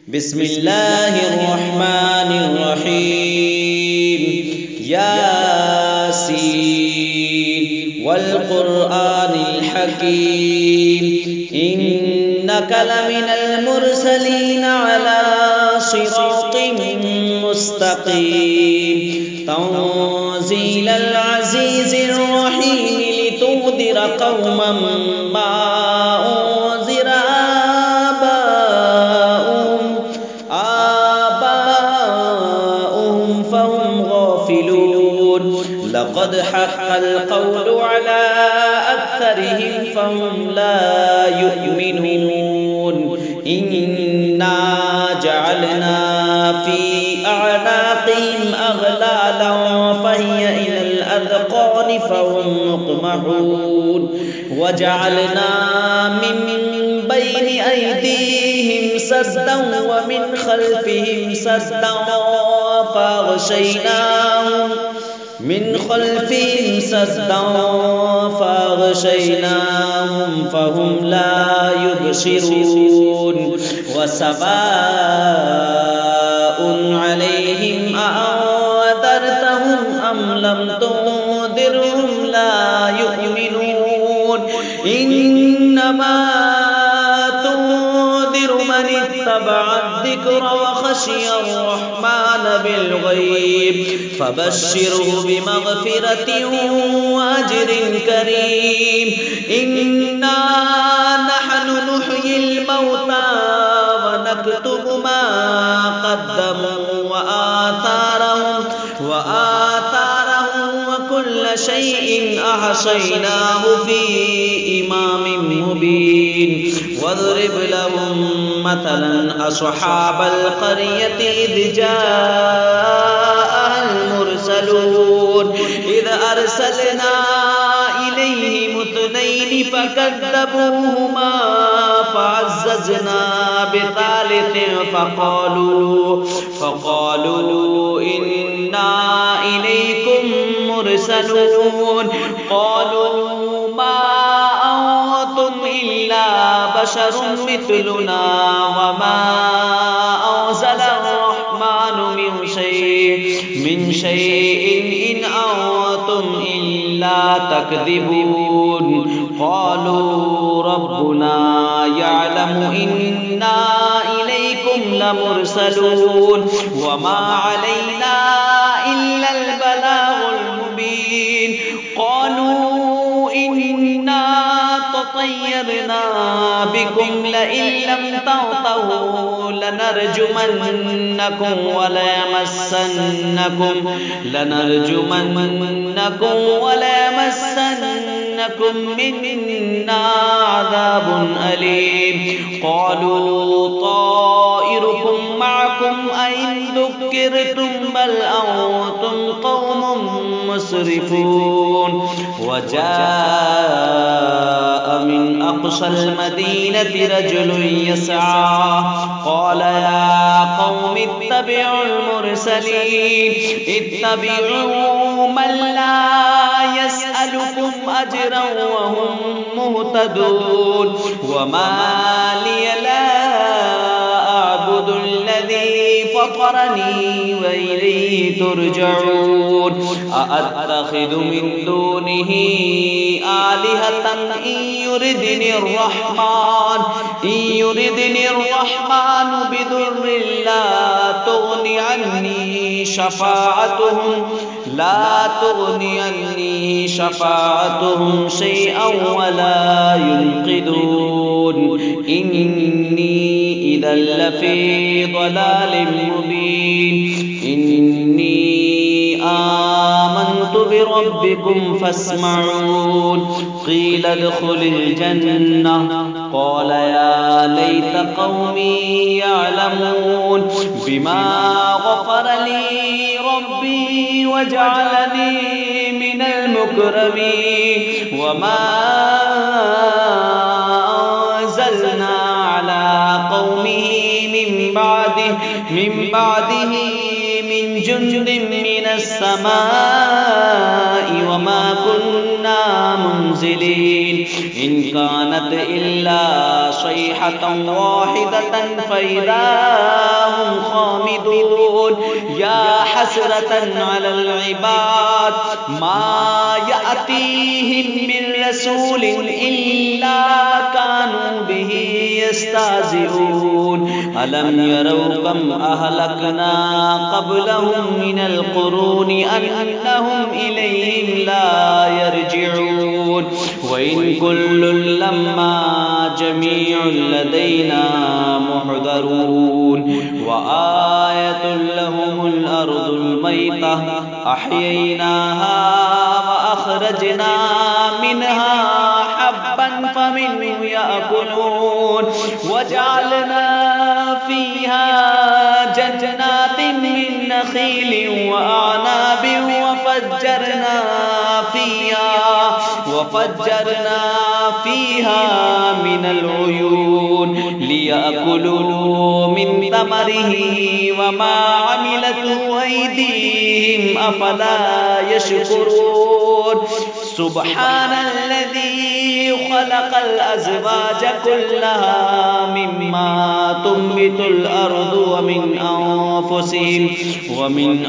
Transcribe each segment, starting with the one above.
बिस्मिल्लाहिर्रहमानिर्रहीम। यासीन वल क़ुरआनिल हकीम इन्नका लमिनल मुरसलीन अला सिरातिम मुस्तक़ीम तंज़ीलल अज़ीज़िर रहीम लितुंज़िर क़ौमम मा उन्ज़िर आबाउहुम फहुम गाफ़िलून। लक़द हक़्क़ल क़ौलु अला अक्सरिहिम फहुम ला युमिनून। इन्ना जअलना फ़ी अअनाक़िहिम अग़लालन फ़हिय इलल अज़क़ानि फ़हुम मुक़महून। वजअलना मिन बैनि अयदीहिम सद्दन व मिन खल्फ़िहिम सद्दन फ़अग़शयनाहुम फ़हुम ला युबसिरून। वसवाउन अलैहिम अअन्ज़रतहुम अम लम तुन्ज़िरहुम ला युमिनून। इन्नमा तुन्ज़िरु मन इत्तबअ अज़्ज़िक्र व ख़शिय अर्रहमान बिलग़ैब फ़बश्शिरहु बिमग़फ़िरतिन व अज्रिन करीम। इन्ना नहनु नुह्यिल मौता व नक्तुबु मा क़द्दमू व आथारहुम व कुल्ल शैइन अहसयनाहु फ़ी इमामिन मुबीन। वज़रिब लहुम मथलन अस्हाबल क़र्यति इज़ जाअहल मुरसलून। इज़ अरसलना इलैहिम इत्नैनि फ़कज़्ज़बूहुमा फ़अज़्ज़ज़ना बिसालिसिन फ़क़ालू इन्ना इलैकुम मुरसलून। क़ालू मा अंतुम इल्ला बशरुम मिथलुना व मा अंज़लर रहमानु मिन शैइन इन अंतुम इल्ला तकज़िबून। क़ालू रब्बुना यअलमु इन्ना इलैकुम लमुरसलून व मा अलैना इल्लल बलागुल मुबीन। क़ालू इन्ना ततय्यरना बिकुम लइन लम तंतहू लनरजुमन्नकुम व लयमस्सन्नकुम मिन्ना अज़ाबुन अलीम। क़ालू ताइरुकुम मअकुम अइन ज़ुक्किरतुम बल अंतुम क़ौमुम मुस्रिफून। वजाअ मिन अक़सल मदीनति रजुलुन यसआ क़ाल या क़ौमि इत्तबिउल मुरसलीन इत्तबिउ मन ला यसअलुकुम अजरन व हुम मुहतदून। वमा लिय ला अअबुदुल्लज़ी फ़तरनी व इलैहि तुरजऊन। अअत्तख़िज़ु मिन दूनिही आलिहतन इन युरिदनिर रहमानु बिदुर्रिन ला तुग़नि अन्नी शफ़ाअतुहुम शैअन व ला युनक़िज़ून। इन्नी इज़न लफ़ी ضलालिम मुबीन। इन्नी आमन्तु बिरब्बिकुम फ़स्मऊन। क़ील उद्ख़ुलिल जन्नह क़ाल या लैत क़ौमी यअलमून बिमा ग़फ़र ली रब्बी वजअलनी मिनल मुकरमीन। वमा अंज़लना अला क़ौमिही मिन बादिही मिन जुंदिन मिनस समाई वमा कुन्ना मुनज़िलीन। इन कानत इल्ला सयहतन वाहिदतन फ़इज़ा خامدون يا حسرة على العباد ما يأتيهم من رسول إلا كانوا به يستهزئون ألم يروا كم أهلكنا قبلهم من القرون أنهم إليهم لا يرجعون وإن كل لما جميع لدينا محضرون وآية لهم الأرض الميتة أحييناها وأخرجنا منها حبا فمنه يأكلون وجعلنا فيها جنات من نخيل وأعناب وفجرنا فيها من العيون ليأكلوا من ثمره وما عملته أيديهم أفلا يشكرون سبحان الذي خلق الأزواج كلها مما تنبت الأرض ومن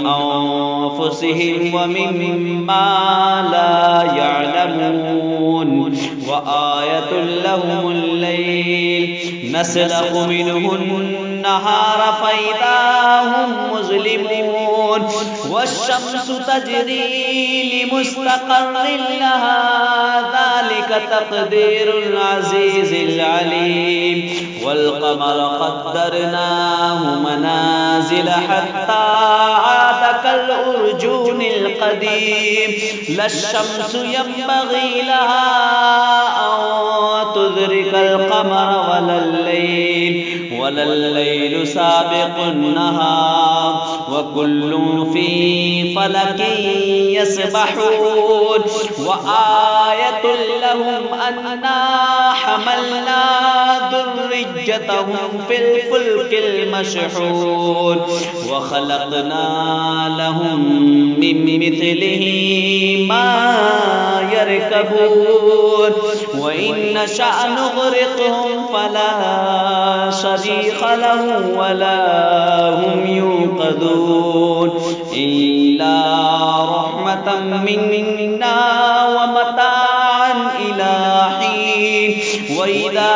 أنفسهم ومما لا يعلمون وآية لهم الليل نسلخ منه النهار فإذا هم مظلمون والشمس تجري لمستقر لها ذلك تقدير العزيز العليم والقمر قدرناه منازل حتى عاد كالأرجون القديم لا الشمس ينبغي لها أن تدرك القمر ولا الليل سابق النهار وكل في فلك يسبحون وآية لهم أنا حملنا ذريتهم في الفلك المشحون وخلقنا لهم من مثله ما يركبون وإن نشأ نغرقهم فلا صريخ لهم ولا هم ينقذون إلا رحمة منا ومتاعا إلى حين وإذا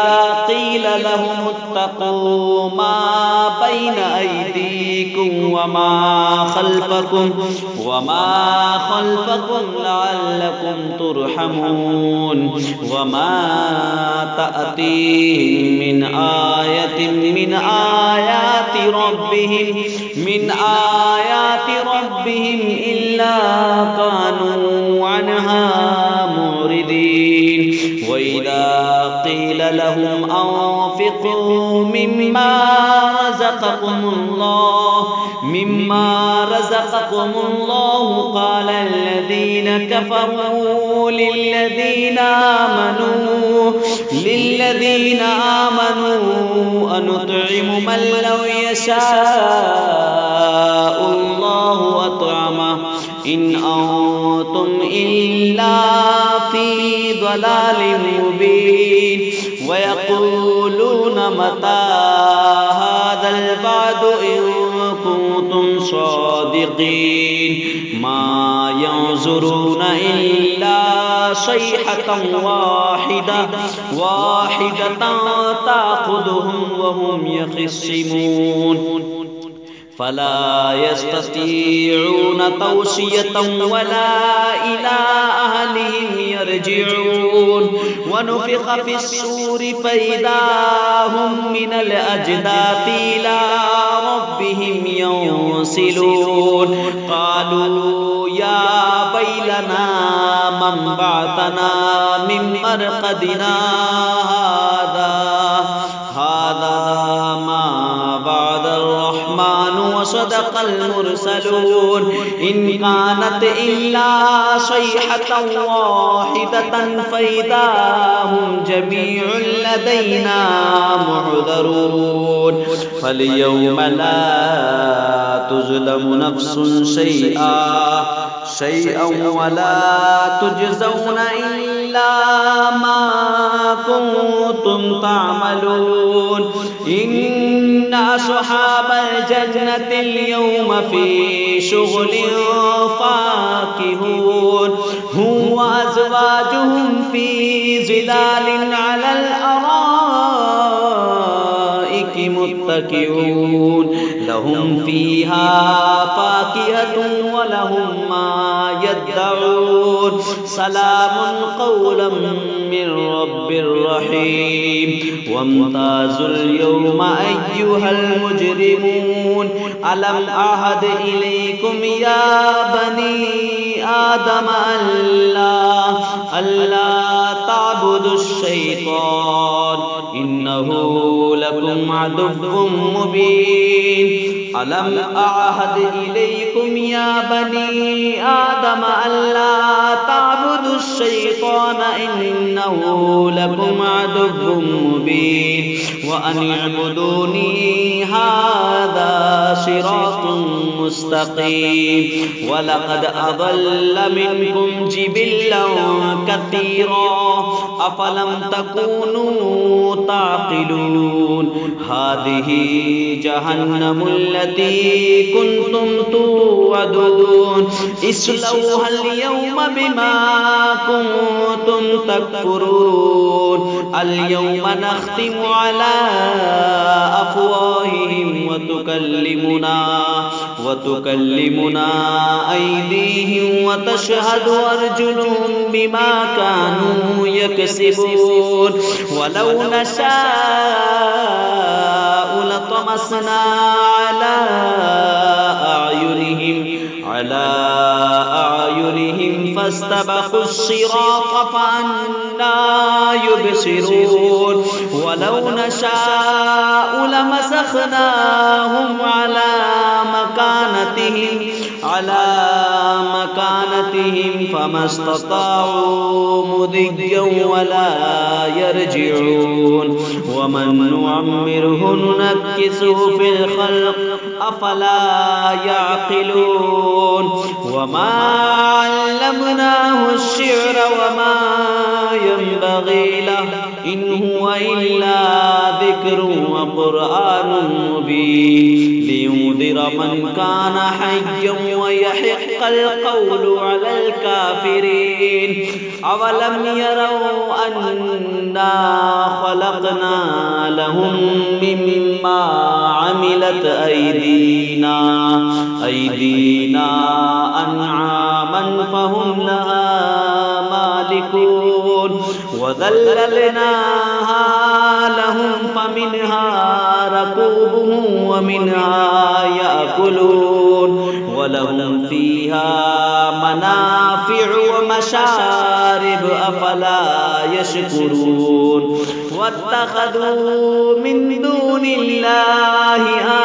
قيل لهم اتقوا ما بين أيديكم وما خلفكم لعلكم ترحمون وما تأتيهم من آية من آيات ربهم إلا كانوا عنها معرضين وإذا قيل لهم أنفقوا مما رزقكم الله قال الذين كفروا للذين آمنوا أنطعم من لو يشاء الله أطعمه إن أنتم إلا في ضلال مبين ويقولون متى هذا الوعد إن كنتم صادقين ما ينظرون إلا صيحة واحدة تأخذهم وهم يخصمون فلا يستطيعون توصية ولا إلى أهلهم يرجعون ونفخ في الصور فإذا هم من الأجداث إلى ربهم ينسلون قالوا يا ويلنا من بعثنا من مرقدنا هذا ما بعد الرحمن وصدق المرسلون إن كانت إلا صيحة واحدة فإذا هم جميع لدينا محضرون فاليوم لا تظلم نفس شيئا ولا تجزون إلا ما كنتم تعملون إن أصحاب الجنة اليوم في شغل فاكهون هم وأزواجهم في ظلال على الأرائك متكئون لهم فيها فاكهة ولهم ما يدعون سلام قولا من رب رحيم وامتازوا اليوم أيها المجرمون ألم أعهد إليكم يا بني آدم ألا تعبدوا الشيطان إنه لكم عدو مبين ألم أعهد إليكم يا بني آدم ألا تعبدوا الشيطان إنه لكم عدو مبين وأن اعبدوني هذا صراط مستقيم ولقد أضل منكم جبلا كثيرا أفلم تكونوا تعقلون هذه جهنم التي كنتم توعدون اصلوها اليوم بما كنتم تكفرون اليوم نختم على أفواههم وتكلمنا أيديهم وتشهد أرجلهم بما كانوا يكسبون ولو نشاء لطمسنا على أعينهم فاستبقوا الصراط فأنى يبصرون ولو نشاء لمسخناهم على مكانتهم فما استطاعوا مضيا ولا يرجعون ومن نعمره ننكسه في الخلق أفلا يعقلون وما علمناه الشعر وما ينبغي له إن هو إلا ذكر وقرآن مبين لينذر من كان حيا ويحق القول على الكافرين أولم يروا أنا خلقنا لهم مما عملت أيدينا أنعاما فهم لها مالكون وذللناها لهم فمنها ركوبهم ومنها يأكلون ولهم فيها منافع ومشارب أفلا يشكرون واتخذوا من دون الله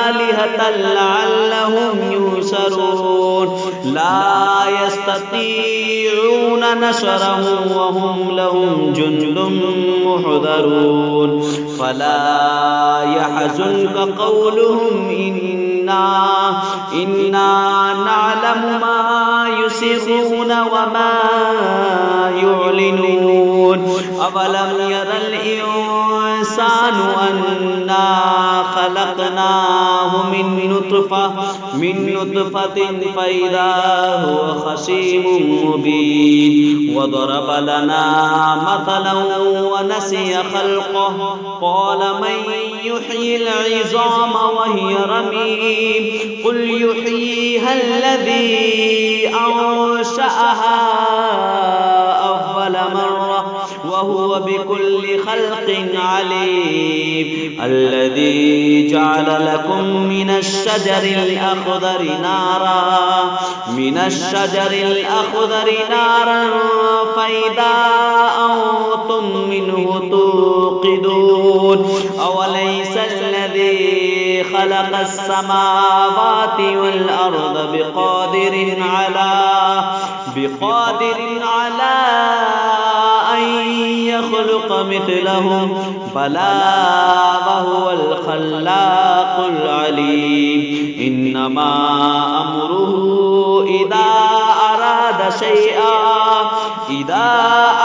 آلهة لعلهم ينصرون لا يستطيعون نصرهم وهم لهم جند محضرون فلا يحزنك قولهم إنا نعلم ما يسرون وما يعلنون أولم ير الإنسان أنا خلقناه من نطفة فإذا هو خصيم مبين وضرب لنا مثلا ونسي خلقه قال من يحيي العظام وهي رميم قل يحييها الذي أنشأها أول مرة وهو بكل خلق عليم الذي جعل لكم من الشجر الأخضر نارا فإذا أنتم منه توقدون أوليس الذي خلق السماوات والأرض بقادر على أن يخلق مثلهم بلى وهو الخلاق العليم إنما أمره إذا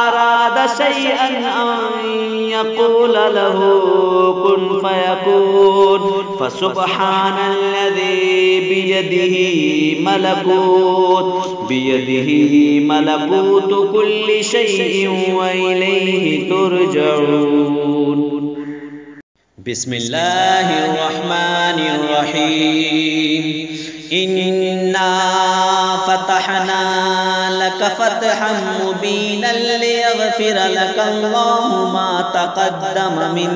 أراد شيئا أن يقول له كن فيكون फसुब्हानल्लज़ी बियदिही मलकूतु कुल्लि शैइन व इलैहि तुरजऊन। बिस्मिल्लाहिर्रहमानिर्रहीम। इन्ना फतहना लक फतहन मुबीनन लियगफिर लक अल्लाहु मा तक़द्दम मिन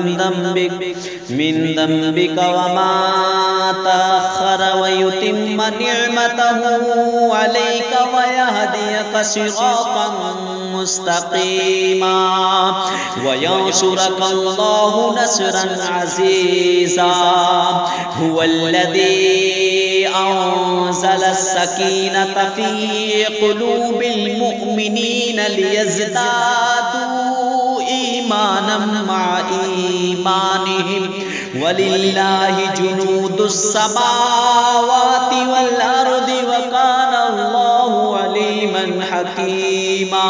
दम्बिक व मा तअख़्ख़र व युतिम्म निअमतहु अलैक व यहदियक सिरातन मुस्तक़ीमा व यंसुरक अल्लाहु नस्रन अज़ीज़ा। हुवल्लज़ी अंज़ल अस्सकीनत फ़ी क़ुलूबिल मुअ्मिनीन लियज़दादू ईमानम मअ ईमानिहिम वलिल्लाहि जुनूदुस समावाति वल अर्दि व काना अल्लाहु अलीमन हकीमा।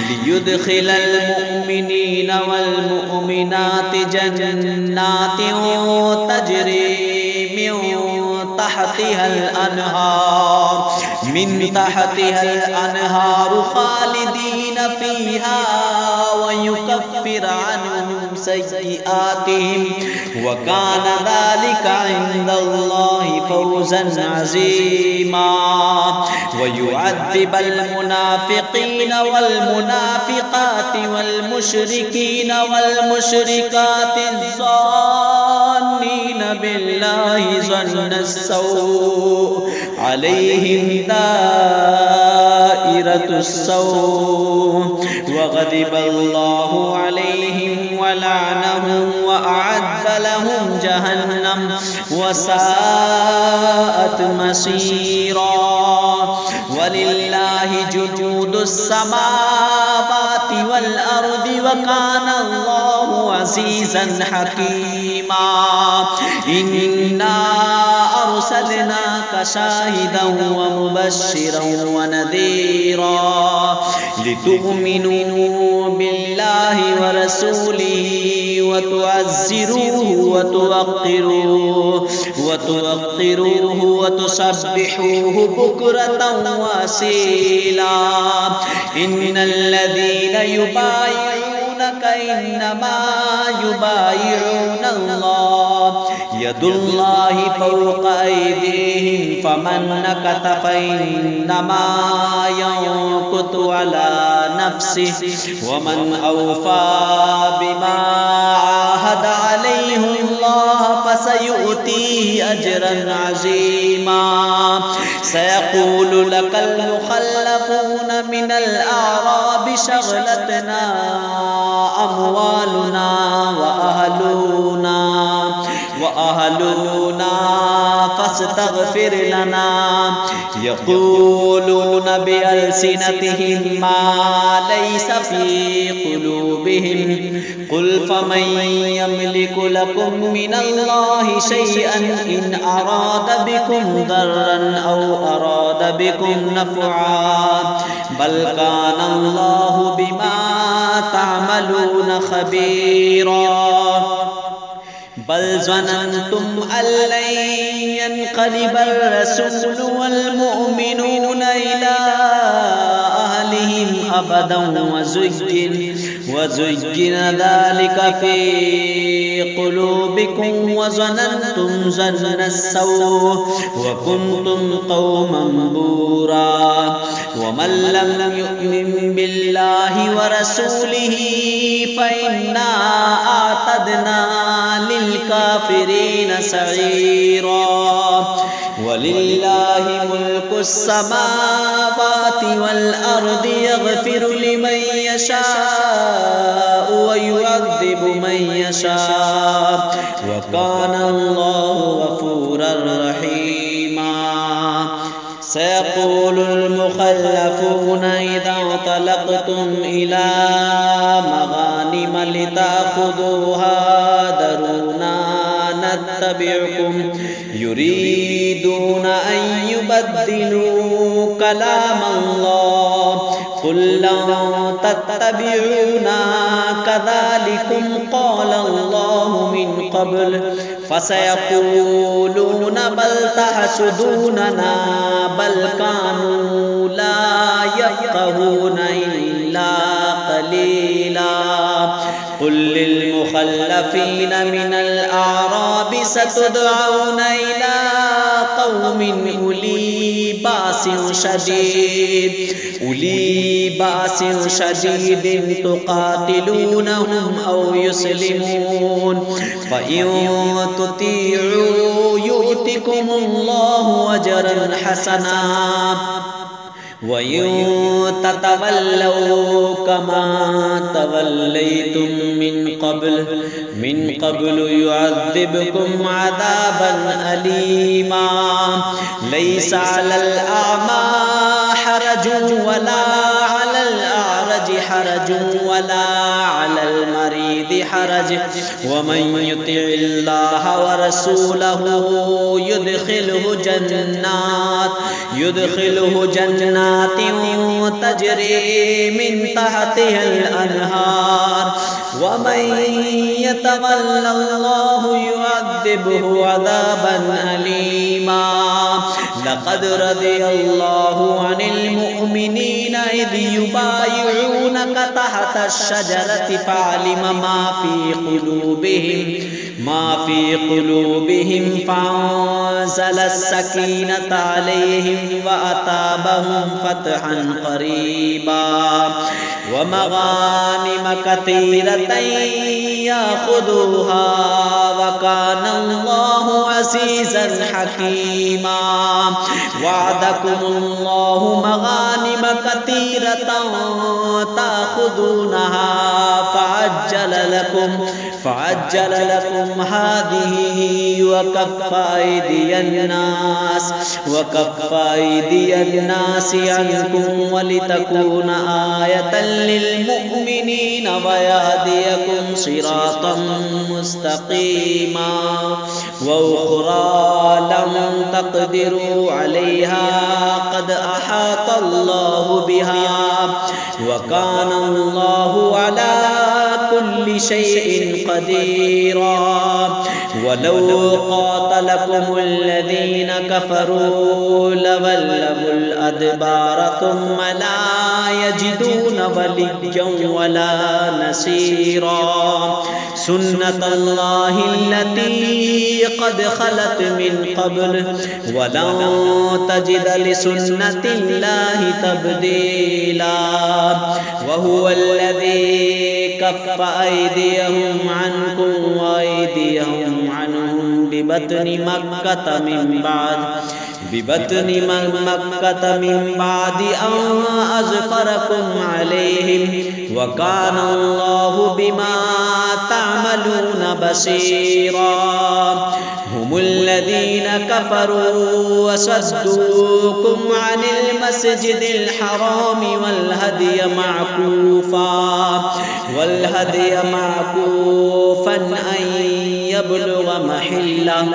लियुदखिलल मुअ्मिनीना वल मुअ्मिनाति जन्नातिन तजरी मिन तहतिहल अनहार खालिदीन फीहा व युकफ्फिर अन्हुम सय्यिआतिहिम व कान ज़ालिका इंदल्लाहि फौज़न अज़ीमा। व युअज़्ज़िबल मुनाफ़िक़ीन वल मुनाफ़िक़ाति वल मुशरिकीन वल मुशरिकाति ज़ान्नीन बिल्लाहि ज़न्नस्सौअ अलैहिम दाइरतुस्सौअ व ग़ज़िबल्लाहु अलैहिम व लअनहुम व अअद्द लहुम जहन्नम व साअत मसीरा। वलिल्लाहि जुनूदुस समावाति वल अर्दि व काना अल्लाहु अज़ीज़न हकीमा। इन्ना अरसलनाका शाहिदन व मुबश्शिरन व नज़ीरा लितुअ्मिनू बिल्लाहि व रसूलिही व तुअज़्ज़िरूहु व तुवक़्क़िरूहु व तुसब्बिहूहु बुक्रतन व असीला। इन्नल्लज़ीना युबायिऊनका इन्नमा युबायिऊना अल्लाह यदुल्लाहि फौक़ ऐदीहिम फमन नकत फइन्नमा यंकुतु अला नफ्सिहि व मन औफ़ा बिमा आहद अलैहिल्लाह फसयु'तीहि अजरन अज़ीमा। सयक़ूलु लकल मुख़ल्लफ़ून मिनल अअराबि शग़लतना अमवालुना व अहलूना फस्तग़फिर लना। यक़ूलून बिअल्सिनतिहिम मा लैस फ़ी क़ुलूबिहिम क़ुल फ़मन यमलिकु लकुम मिनल्लाहि शैअन इन अराद बिकुम दर्रन औ अराद बिकुम नफ़अ बल काना अल्लाहु बिमा तअमलून ख़बीरा। बल ज़नंतुम अल्लन यन्क़लिबर रसूलु वल मुअ्मिनूना इला अहलिहिम अबदन व ज़ुय्यिन ज़ालिका फ़ी क़ुलूबिकुम व ज़नंतुम ज़न्नस्सौअ व कुंतुम क़ौमन बूरा। व मन लम यु'मिन बिल्लाहि व रसूलिही फ़इन्ना अअतदना लिलकाफ़िरीन सईरा। वलिल्लाहि मुल्कुस समावाति वल अर्दि यग़फिरु लिमन यशाअ व युअज़्ज़िबु मन यशाअ व काना अल्लाहु गफ़ूरर रहीमा। सयक़ूलुल मुख़ल्लफ़ून इज़ा इंतलक़्तुम इला मग़ानिम लितअख़ुज़ूहा ذرونا نتبعكم يريدون أن يبدلوا كلام الله قل لن تتبعونا كذلكم قال الله من قبل فسيقولون بل تحسدوننا بل كانوا لا يفقهون إلا قليلا قل للمخلفين من الأعراب ستدعون إلى قوم أولي باس شديد تقاتلونهم أو يسلمون فإن تطيعوا يؤتكم الله أجرا حسنا وإن تتولوا كما توليتم من قبل يعذبكم عذابا أليما ليس على الأعمى حرج ولا على الأعرج حرج ولا على المريض حرج ومن يطع الله ورسوله يدخله جنات تجري من تحتها الأنهار ومن يتول الله يعذبه عذابا أليما لقد رضي الله عن المؤمنين إذ يبايعونك تحت الشجرة فعلم ما في قلوبهم فأنزل السكينة عليهم وأثابهم فتحا قريبا ومغانم كثيرة يأخذوها وكان الله عزيزا حكيما وعدكم الله مغانم كثيرة تأخذونها فعجل لكم هذه وكف أيدي الناس عنكم ولتكون آية للمؤمنين ويهديكم صراطا مستقيما وأخرى لم تقدروا عليها قد أحاط الله بها وكان الله على كل شيء قديرا ولو قاتلكم الذين كفروا لولوا الأدبار ثم لا يجدون وليا ولا نصيرا سنة الله التي قد خلت من قبل ولن تجد لسنة الله تبديلا وهو الذي كف أيديهم عنكم وأيديهم عنهم ببطن مكة من بعد أن أظفركم عليهم وكان الله بما تعملون بصيرا هم الذين كفروا وصدوكم عن المسجد الحرام والهدي معكوفا أن يبلغ محله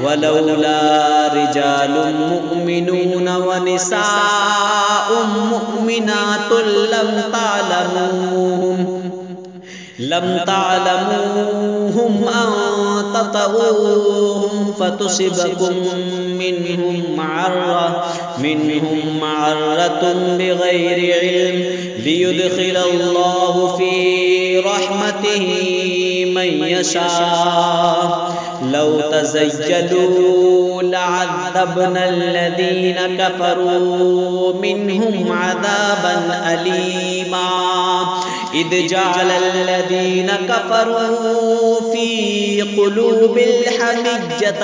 ولولا رجال مؤمنون ونساء مؤمنات لم تعلموهم أن تطؤوهم فتصبكم منهم معرة بغير علم ليدخل الله في رحمته من يشاء لو تزيلوا لعذبنا الذين كفروا منهم عذابا أليما إذ جعل الذين كفروا في قلوب حمية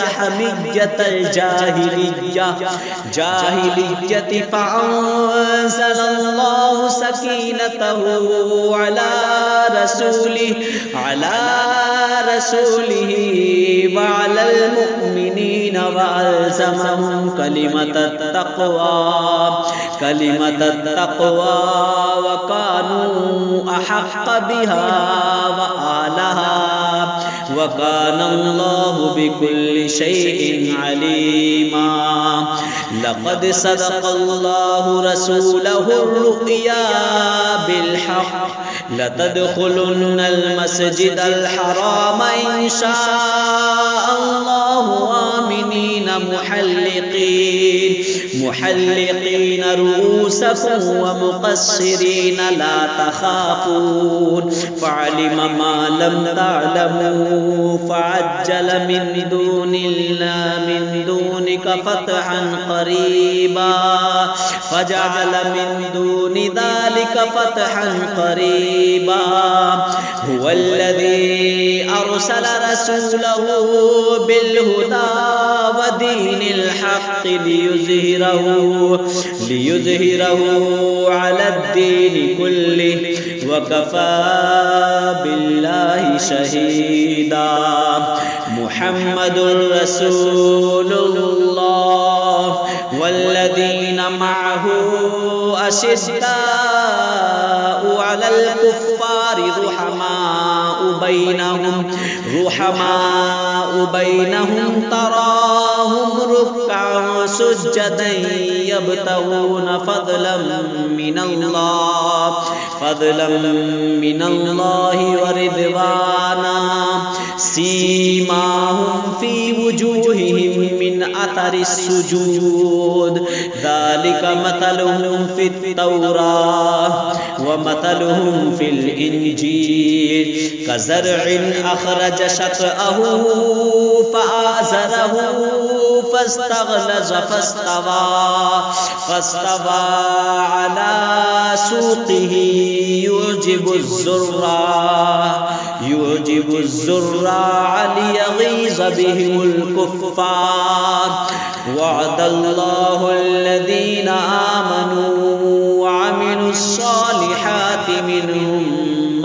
الجاهلية فأنزل الله سكينته على رسوله وعلى المؤمنين وألزمهم كلمة التقوى وكانوا أحق بها وآلها वकानल्लाहु बिकुल्लि शैइन अलीमा। लक़द सदक़ल्लाहु रसूलहुर रुक़या बिलहक़ लतदख़ुलुन्नल मस्जिदल हराम इंशाअल्लाहु आमिनीन मुहल्लिक़ीन रुऊसकुम व मुक़स्सिरीन ला तख़ाफ़ून फ़अलिम मा लम तअलमू फ़अज्जल मिन दूनिक फ़तहन क़रीबा फ़जअल मिन दूनि ज़ालिक फ़तहन क़रीबा हुवल्लज़ी अरसल रसूलहु बिलहुदा व दीनिल हक़्क़ लियुज़हिरहु अलद्दीनि कुल्लिहि व कफ़ा बिल्लाहि शहीदा। मुहम्मदुर रसूलुल्लाह वल्लज़ीन मअहु अशिद्दाउ अलल कुफ़्फ़ारि रुहमाउ बैनहुम तराहुम रुक्कअन सुज्जदन यब्तगून फ़ज़लन मिनल्लाहि व रिज़वाना सीमाहुम फ़ी वुजूहिहिम मिन अथरिस सुजूद ज़ालिका मतलुहुम फ़ित तौरात व मतलुहुम फ़िल इंजील कज़रइन अख़रज शतअहु फ़आज़रहु फ़स्तग़लज़ फ़स्तवा अला सूक़िही युजिबु ज़ुर्राअ लियग़ीज़ बिहिमुल कुफ़्फ़ार वअदल्लाहु अल्लज़ीन आमनू व अमिलुस्सालिहाति मिनहुम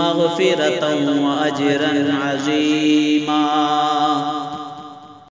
मग़फ़िरतन व अजरन अज़ीमा।